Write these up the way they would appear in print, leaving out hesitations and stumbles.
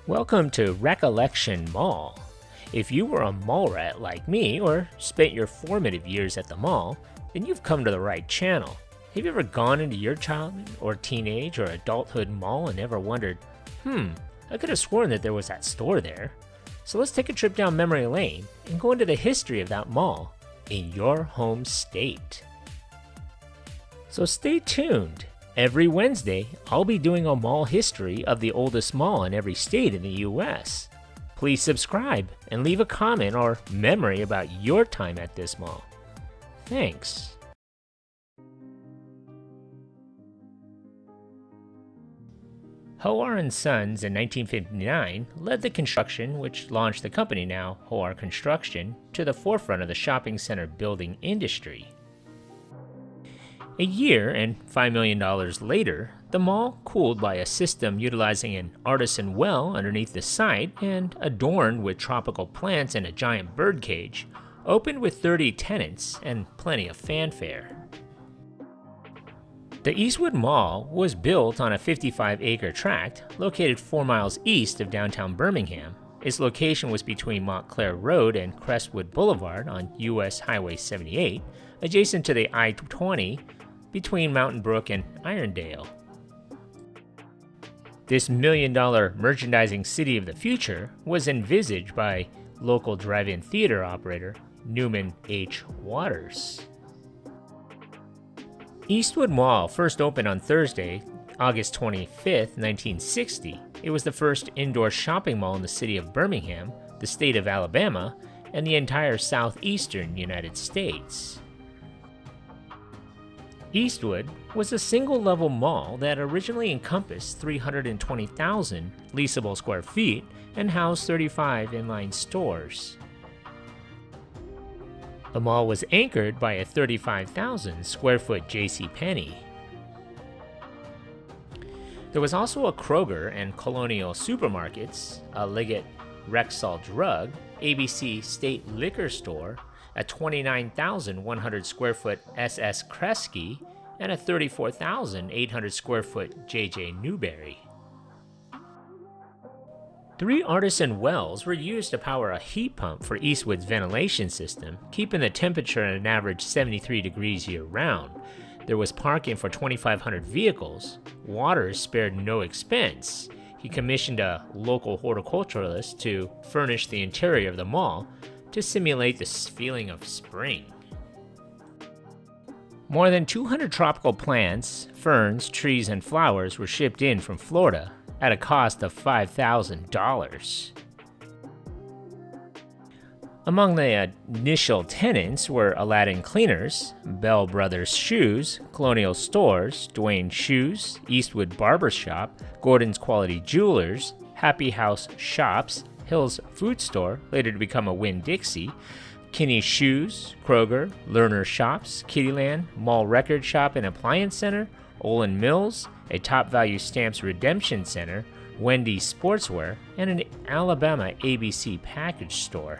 Welcome to Recollection Mall. If you were a mall rat like me or spent your formative years at the mall, then you've come to the right channel. Have you ever gone into your childhood or teenage or adulthood mall and ever wondered, I could have sworn that there was that store there? So let's take a trip down memory lane and go into the history of that mall in your home state. So stay tuned. Every Wednesday, I'll be doing a mall history of the oldest mall in every state in the US. Please subscribe and leave a comment or memory about your time at this mall. Thanks. Hoare & Sons in 1959 led the construction which launched the company now, Hoare Construction, to the forefront of the shopping center building industry. A year and $5 million later, the mall, cooled by a system utilizing an artisan well underneath the site and adorned with tropical plants and a giant birdcage, opened with 30 tenants and plenty of fanfare. The Eastwood Mall was built on a 55-acre tract located 4 miles east of downtown Birmingham. Its location was between Montclair Road and Crestwood Boulevard on US Highway 78, adjacent to the I-20 between Mountain Brook and Irondale. This million-dollar merchandising city of the future was envisaged by local drive-in theater operator Newman H. Waters. Eastwood Mall first opened on Thursday, August 25, 1960. It was the first indoor shopping mall in the city of Birmingham, the state of Alabama, and the entire Southeastern United States. Eastwood was a single-level mall that originally encompassed 320,000 leasable square feet and housed 35 inline stores. The mall was anchored by a 35,000 square foot JCPenney. There was also a Kroger and Colonial Supermarkets, a Liggett Rexall Drug, ABC State Liquor Store, a 29,100 square foot SS Kresge, and a 34,800 square foot JJ Newberry. 3 artisan wells were used to power a heat pump for Eastwood's ventilation system, keeping the temperature at an average 73 degrees year-round. There was parking for 2,500 vehicles. Waters spared no expense. He commissioned a local horticulturalist to furnish the interior of the mall to simulate this feeling of spring. More than 200 tropical plants, ferns, trees, and flowers were shipped in from Florida at a cost of $5,000. Among the initial tenants were Aladdin Cleaners, Bell Brothers Shoes, Colonial Stores, Dwayne Shoes, Eastwood Barbershop, Gordon's Quality Jewelers, Happy House Shops, Hill's Food Store, later to become a Winn-Dixie, Kinney Shoes, Kroger, Lerner Shops, Kittyland, Mall Record Shop and Appliance Center, Olin Mills, a Top Value Stamps Redemption Center, Wendy's Sportswear, and an Alabama ABC package store.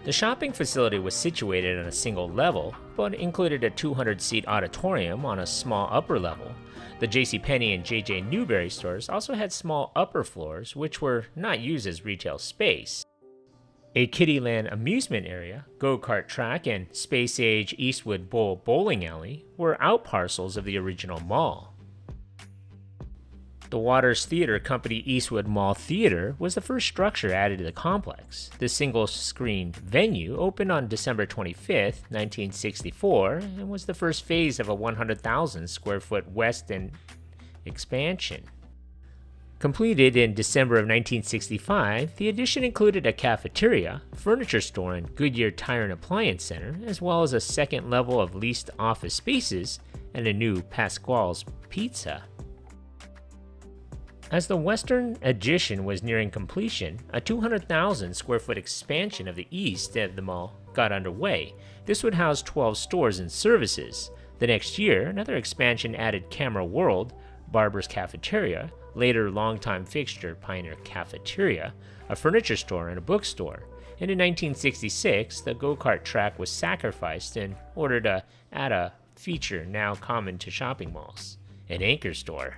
The shopping facility was situated on a single level, but included a 200-seat auditorium on a small upper level. The JCPenney and JJ Newberry stores also had small upper floors, which were not used as retail space. A Kittyland amusement area, go-kart track, and space-age Eastwood Bowl bowling alley were outparcels of the original mall. The Waters Theater Company Eastwood Mall Theater was the first structure added to the complex. The single-screen venue opened on December 25, 1964, and was the first phase of a 100,000 square foot West End expansion. Completed in December of 1965, the addition included a cafeteria, furniture store, and Goodyear Tire and Appliance Center, as well as a second level of leased office spaces and a new Pasquale's Pizza. As the western addition was nearing completion, a 200,000 square foot expansion of the east of the mall got underway. This would house 12 stores and services. The next year, another expansion added Camera World, Barber's Cafeteria, later longtime fixture Pioneer Cafeteria, a furniture store, and a bookstore. And in 1966, the go-kart track was sacrificed in order to add a feature now common to shopping malls, an anchor store.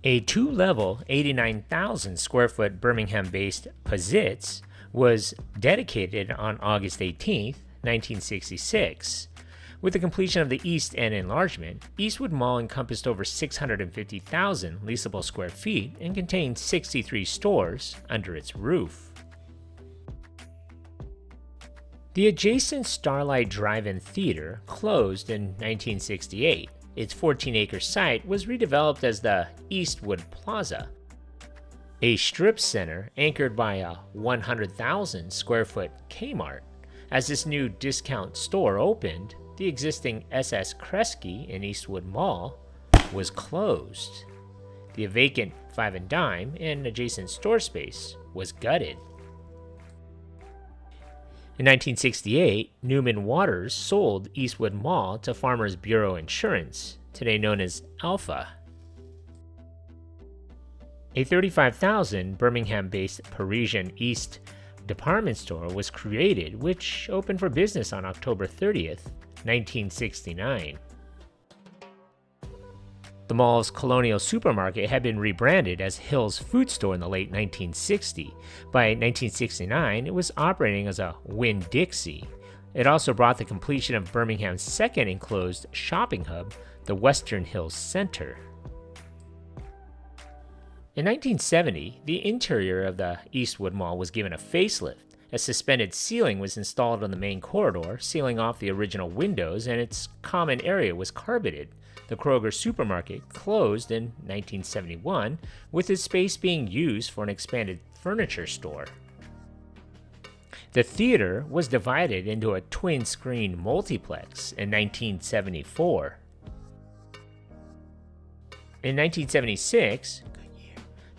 A two-level, 89,000 square foot Birmingham-based Pizitz was dedicated on August 18, 1966. With the completion of the East End enlargement, Eastwood Mall encompassed over 650,000 leasable square feet and contained 63 stores under its roof. The adjacent Starlight Drive-In Theater closed in 1968. Its 14-acre site was redeveloped as the Eastwood Plaza, a strip center anchored by a 100,000 square foot Kmart. As this new discount store opened, the existing SS Kresge in Eastwood Mall was closed. The vacant Five and Dime and adjacent store space was gutted. In 1968, Newman Waters sold Eastwood Mall to Farmers Bureau Insurance, today known as Alpha. A 35,000 Birmingham-based Parisian East department store was created, which opened for business on October 30th, 1969. The mall's Colonial Supermarket had been rebranded as Hill's Food Store in the late 1960s. By 1969, it was operating as a Winn-Dixie. It also brought the completion of Birmingham's second enclosed shopping hub, the Western Hills Center. In 1970, the interior of the Eastwood Mall was given a facelift. A suspended ceiling was installed on the main corridor, sealing off the original windows, and its common area was carpeted. The Kroger supermarket closed in 1971, with its space being used for an expanded furniture store. The theater was divided into a twin-screen multiplex in 1974. In 1976,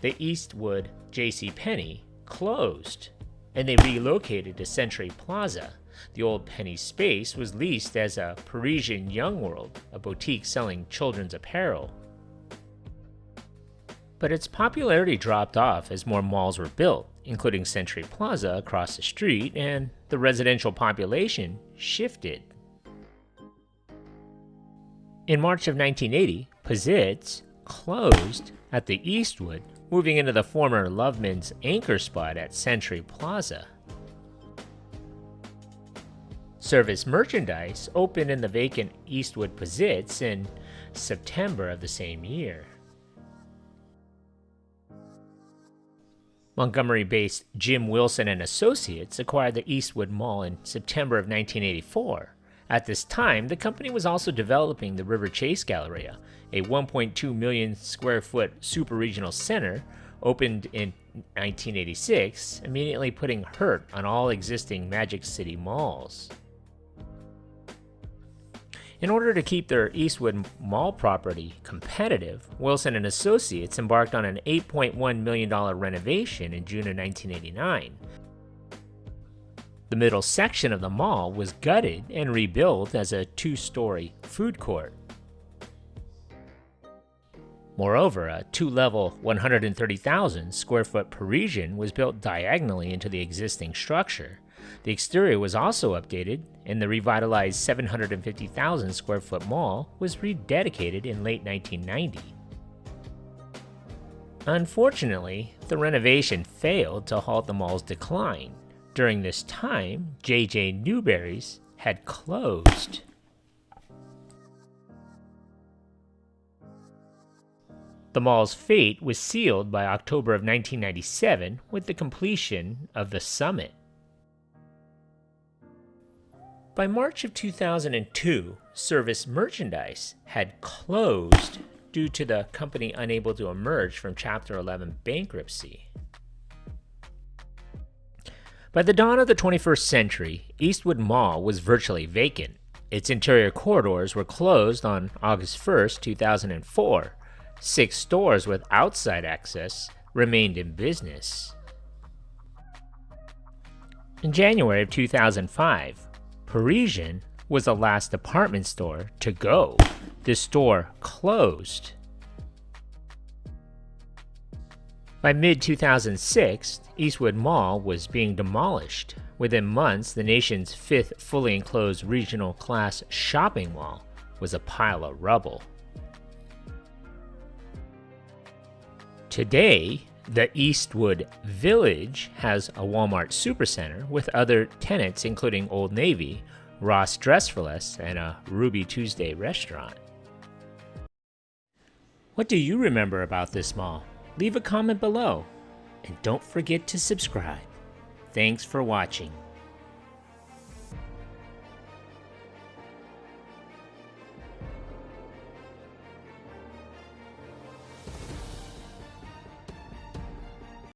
the Eastwood JCPenney closed, and they relocated to Century Plaza. The old Penny space was leased as a Parisian Young World, a boutique selling children's apparel. But its popularity dropped off as more malls were built, including Century Plaza across the street, and the residential population shifted. In March of 1980, Pizitz closed at the Eastwood, moving into the former Loveman's anchor spot at Century Plaza. Service Merchandise opened in the vacant Eastwood Pizitz in September of the same year. Montgomery-based Jim Wilson and Associates acquired the Eastwood Mall in September of 1984. At this time, the company was also developing the River Chase Galleria, a 1.2 million square foot super-regional center opened in 1986, immediately putting hurt on all existing Magic City malls. In order to keep their Eastwood Mall property competitive, Wilson and Associates embarked on an $8.1 million renovation in June of 1989. The middle section of the mall was gutted and rebuilt as a two-story food court. Moreover, a two-level, 130,000 square foot Parisian was built diagonally into the existing structure. The exterior was also updated, and the revitalized 750,000 square foot mall was rededicated in late 1990. Unfortunately, the renovation failed to halt the mall's decline. During this time, J.J. Newberry's had closed. The mall's fate was sealed by October of 1997 with the completion of the Summit. By March of 2002, Service Merchandise had closed due to the company unable to emerge from Chapter 11 bankruptcy. By the dawn of the 21st century, Eastwood Mall was virtually vacant. Its interior corridors were closed on August 1, 2004. 6 stores with outside access remained in business. In January of 2005, Parisian was the last department store to go. The store closed. By mid-2006, Eastwood Mall was being demolished. Within months, the nation's 5th fully enclosed regional class shopping mall was a pile of rubble. Today, the Eastwood Village has a Walmart Supercenter with other tenants including Old Navy, Ross Dress for Less, and a Ruby Tuesday restaurant. What do you remember about this mall? Leave a comment below, and don't forget to subscribe. Thanks for watching.